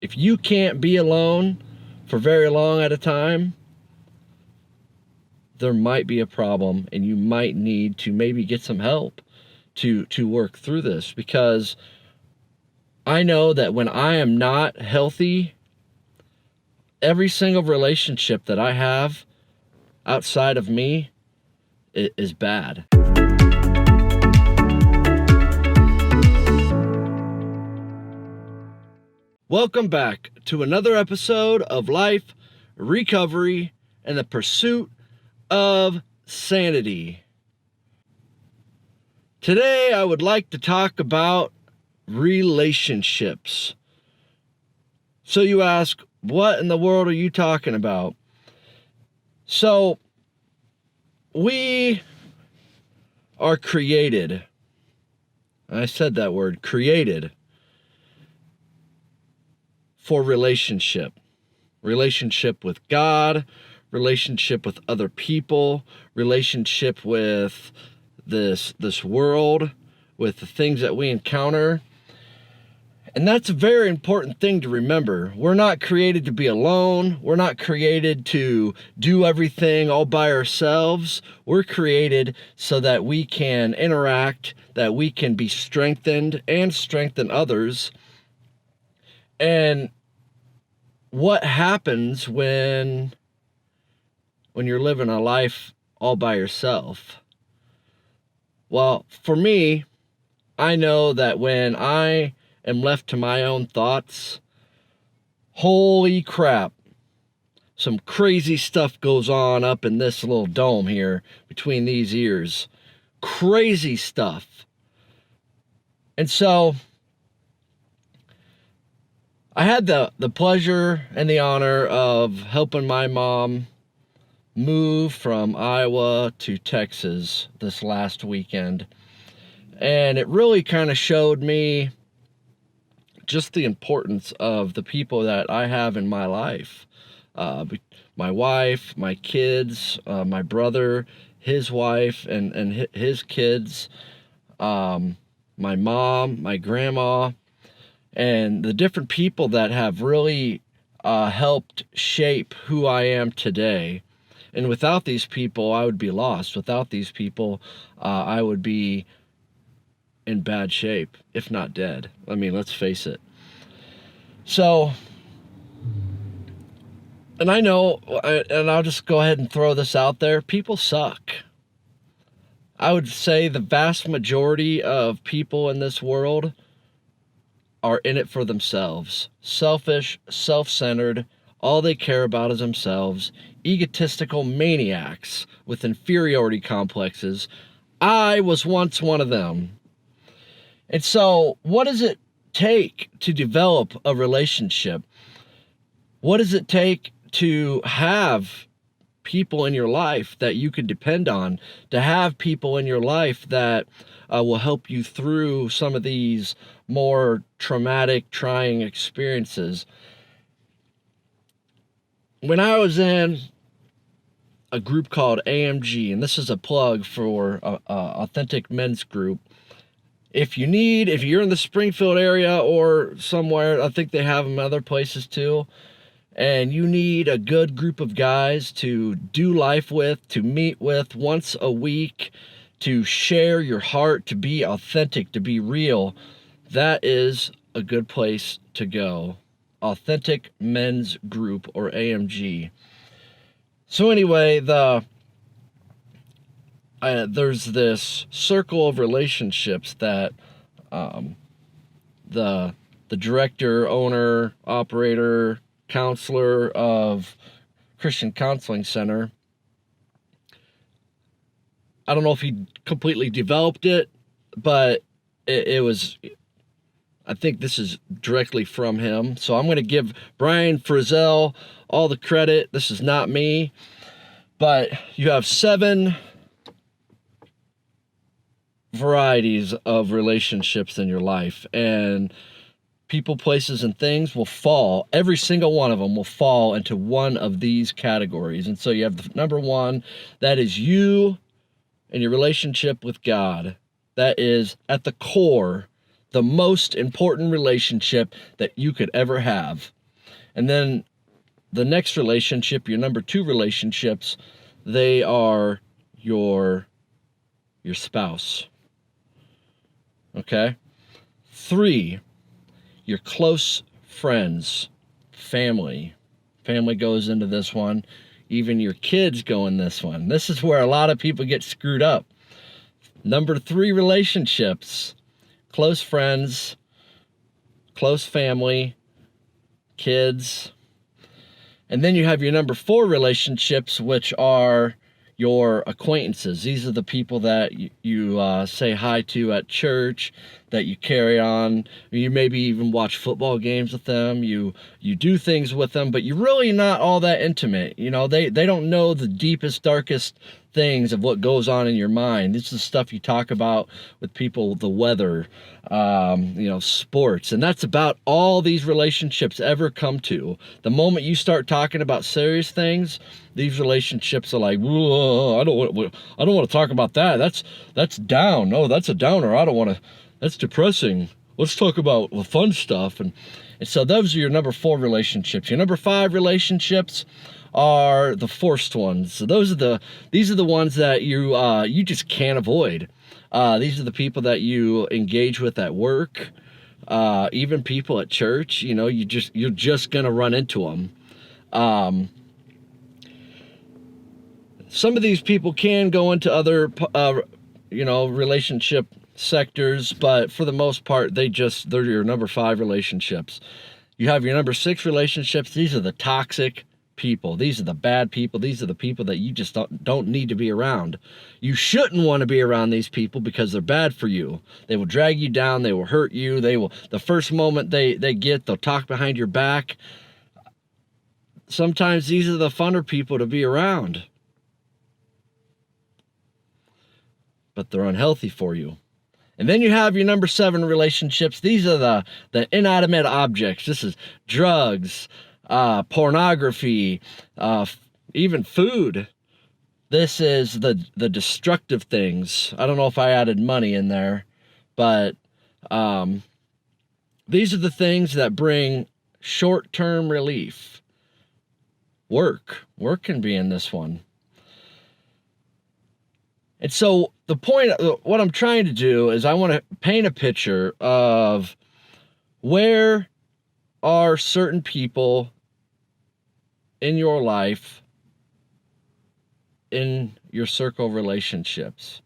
If you can't be alone for very long at a time, there might be a problem, and you might need to maybe get some help to work through this. Because I know that when I am not healthy, every single relationship that I have outside of me is bad. Welcome back to another episode of Life, Recovery, and the Pursuit of Sanity. Today, I would like to talk about relationships. So you ask, what in the world are you talking about? So, we are created. I said that word, created, for relationship. Relationship with God, relationship with other people, relationship with this world, with the things that we encounter. And that's a very important thing to remember. We're not created to be alone. We're not created to do everything all by ourselves. We're created so that we can interact, that we can be strengthened and strengthen others. And what happens when you're living a life all by yourself? Well, for me, I know that when I am left to my own thoughts, holy crap, some crazy stuff goes on up in this little dome here between these ears. Crazy stuff. And so I had the pleasure and the honor of helping my mom move from Iowa to Texas this last weekend. And it really kind of showed me just the importance of the people that I have in my life. My wife, my kids, my brother, his wife, and his kids, my mom, my grandma, and the different people that have really helped shape who I am today. And without these people, I would be lost. Without these people, I would be in bad shape, if not dead. I mean, let's face it. So, and I know, and I'll just go ahead and throw this out there, people suck. I would say the vast majority of people in this world are in it for themselves. Selfish, self-centered, all they care about is themselves, egotistical maniacs with inferiority complexes. I was once one of them. And so, what does it take to develop a relationship? What does it take to have people in your life that you can depend on, to have people in your life that will help you through some of these more traumatic, trying experiences? When I was in a group called AMG, and this is a plug for Authentic Men's Group. If you're in the Springfield area or somewhere, I think they have them other places too, and you need a good group of guys to do life with, to meet with once a week, to share your heart, to be authentic, to be real, that is a good place to go. Authentic Men's Group, or AMG. So anyway, there's this circle of relationships that the director, owner, operator, counselor of Christian Counseling Center, I don't know if he completely developed it, but it was, I think this is directly from him. So I'm going to give Brian Frizzell all the credit. This is not me. But you have 7 varieties of relationships in your life. And people, places, and things will fall. Every single one of them will fall into one of these categories. And so you have the number 1, that is you and your relationship with God. That is, at the core, the most important relationship that you could ever have. And then the next relationship, your number 2 relationships, they are your spouse. Okay? 3, your close friends, family. Family goes into this one. Even your kids go in this one. This is where a lot of people get screwed up. Number 3 relationships, close friends, close family, kids. And then you have your number 4 relationships, which are your acquaintances. These are the people that you say hi to at church, that you carry on. You maybe even watch football games with them. You do things with them, but you're really not all that intimate. You know, they don't know the deepest, darkest things of what goes on in your mind. This is stuff you talk about with people, the weather, sports, and that's about all these relationships ever come to. The moment you start talking about serious things, these relationships are like, whoa, I don't want to talk about that. That's down. No, that's a downer. I don't want to. That's depressing. Let's talk about the fun stuff. And so those are your number 4 relationships. Your number 5 relationships are the forced ones. So these are the ones that you just can't avoid. These are the people that you engage with at work, even people at church. You know, you're just gonna run into them. Some of these people can go into other relationship sectors, but for the most part, they're your number 5 relationships. You have your number 6 relationships. These are the toxic people. These are the bad people. These are the people that you just don't need to be around. You shouldn't want to be around these people because they're bad for you. They will drag you down. They will hurt you. The first moment they'll talk behind your back. Sometimes these are the funner people to be around, but they're unhealthy for you. And then you have your number 7 relationships. These are the inanimate objects. This is drugs, pornography, even food. This is the destructive things. I don't know if I added money in there, but these are the things that bring short-term relief. Work can be in this one. And so the point, what I'm trying to do is I want to paint a picture of where are certain people in your life, in your circle of relationships.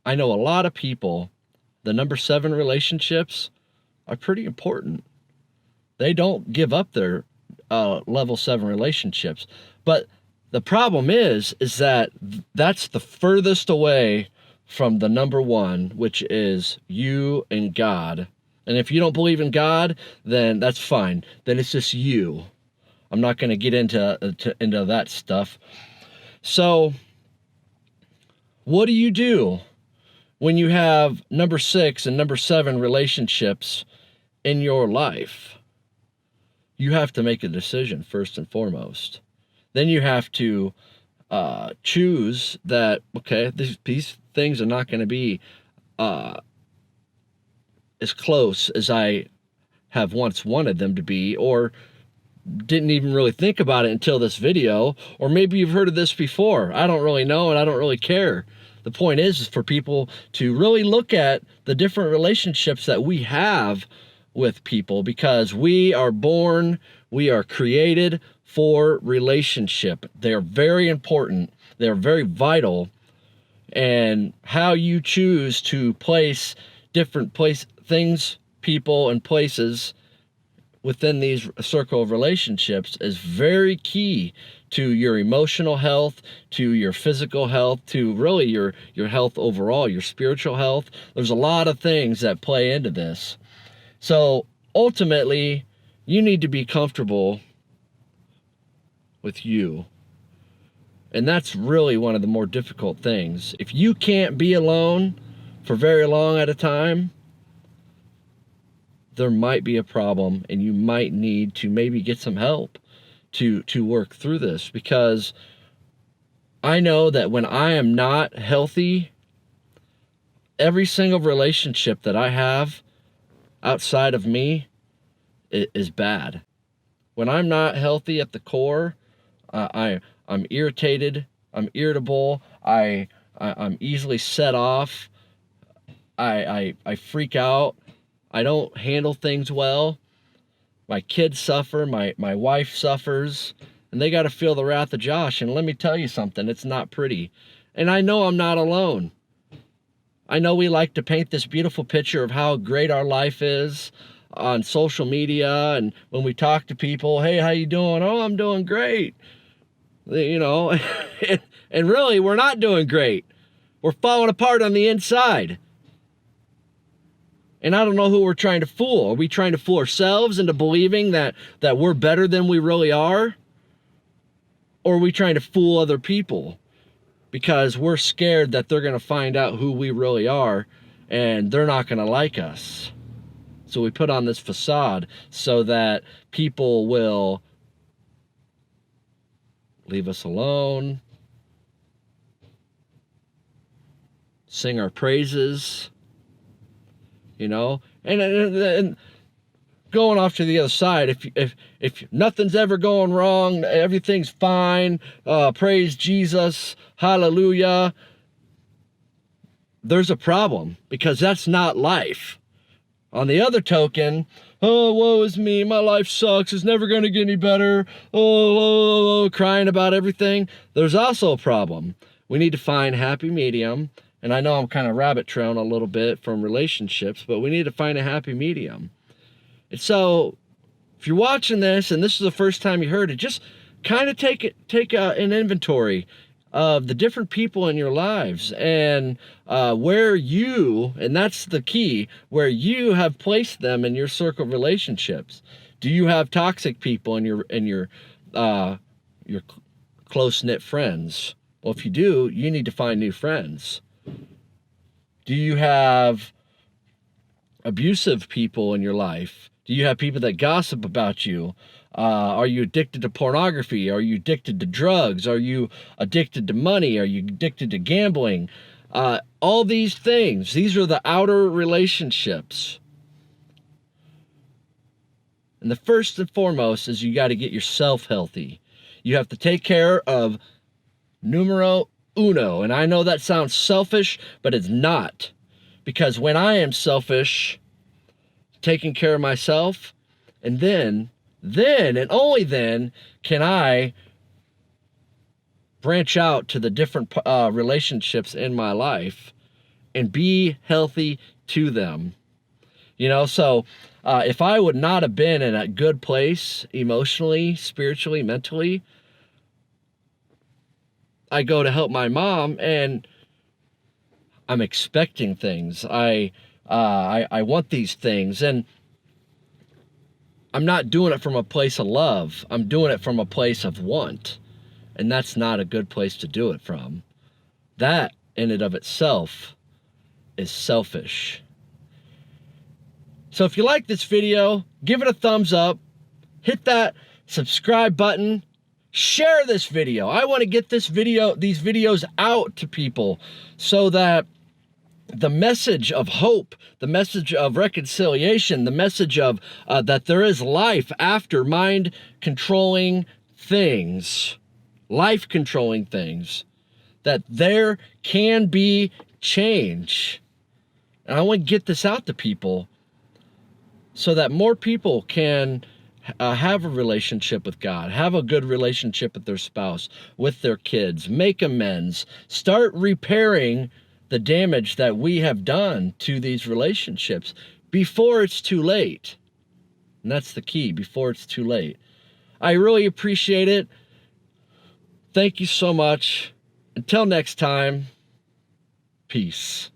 I know a lot of people, the number 7 relationships are pretty important. They don't give up their level 7 relationships, but the problem is that that's the furthest away from the number 1, which is you and God. And if you don't believe in God, then that's fine. Then it's just you. I'm not going to get into that stuff. So, what do you do when you have number 6 and number 7 relationships in your life? You have to make a decision first and foremost. Then you have to choose that, okay, these things are not going to be as close as I have once wanted them to be, or didn't even really think about it until this video, or maybe you've heard of this before. I don't really know, and I don't really care. The point is for people to really look at the different relationships that we have with people, because we are created for relationship. They are very important. They are very vital. And how you choose to place different things, people, and places within these circle of relationships is very key to your emotional health, to your physical health, to really your health overall, your spiritual health. There's a lot of things that play into this. So ultimately, you need to be comfortable with you. And that's really one of the more difficult things. If you can't be alone for very long at a time, there might be a problem, and you might need to maybe get some help to work through this. Because I know that when I am not healthy, every single relationship that I have outside of me is bad. When I'm not healthy at the core, I'm irritated, I'm irritable, I'm easily set off, I freak out, I don't handle things well. My kids suffer, my wife suffers, and they got to feel the wrath of Josh. And let me tell you something, it's not pretty. And I know I'm not alone. I know we like to paint this beautiful picture of how great our life is on social media, and when we talk to people, hey, how you doing? Oh, I'm doing great. You know, and really, we're not doing great. We're falling apart on the inside. And I don't know who we're trying to fool. Are we trying to fool ourselves into believing that we're better than we really are? Or are we trying to fool other people because we're scared that they're going to find out who we really are and they're not going to like us? So we put on this facade so that people will leave us alone, sing our praises, you know, and going off to the other side, if nothing's ever going wrong, everything's fine, praise Jesus, hallelujah, there's a problem, because that's not life. On the other token, oh, woe is me, my life sucks, it's never going to get any better, crying about everything, there's also a problem. We need to find happy medium. And I know I'm kind of rabbit trailing a little bit from relationships, but we need to find a happy medium. And so if you're watching this and this is the first time you heard it, just kind of take an inventory of the different people in your lives and where you, and that's the key, where you have placed them in your circle of relationships. Do you have toxic people in your close-knit friends? Well, if you do, you need to find new friends. Do you have abusive people in your life? Do you have people that gossip about you? Are you addicted to pornography? Are you addicted to drugs? Are you addicted to money? Are you addicted to gambling? All these things, these are the outer relationships. And the first and foremost is you got to get yourself healthy. You have to take care of numero uno. And I know that sounds selfish, but it's not. Because when I am selfish, taking care of myself, and then and only then can I branch out to the different relationships in my life and be healthy to them. You know, so if I would not have been in a good place emotionally, spiritually, mentally, I go to help my mom and I'm expecting things. I want these things, and I'm not doing it from a place of love. I'm doing it from a place of want, and that's not a good place to do it from. That in and of itself is selfish. So if you like this video, give it a thumbs up, hit that subscribe button, share this video. I want to get these videos out to people so that the message of hope, the message of reconciliation, the message of that there is life after mind-controlling things, life-controlling things, that there can be change. And I want to get this out to people so that more people can have a relationship with God, have a good relationship with their spouse, with their kids, make amends, start repairing the damage that we have done to these relationships before it's too late. And that's the key, before it's too late. I really appreciate it. Thank you so much. Until next time, peace.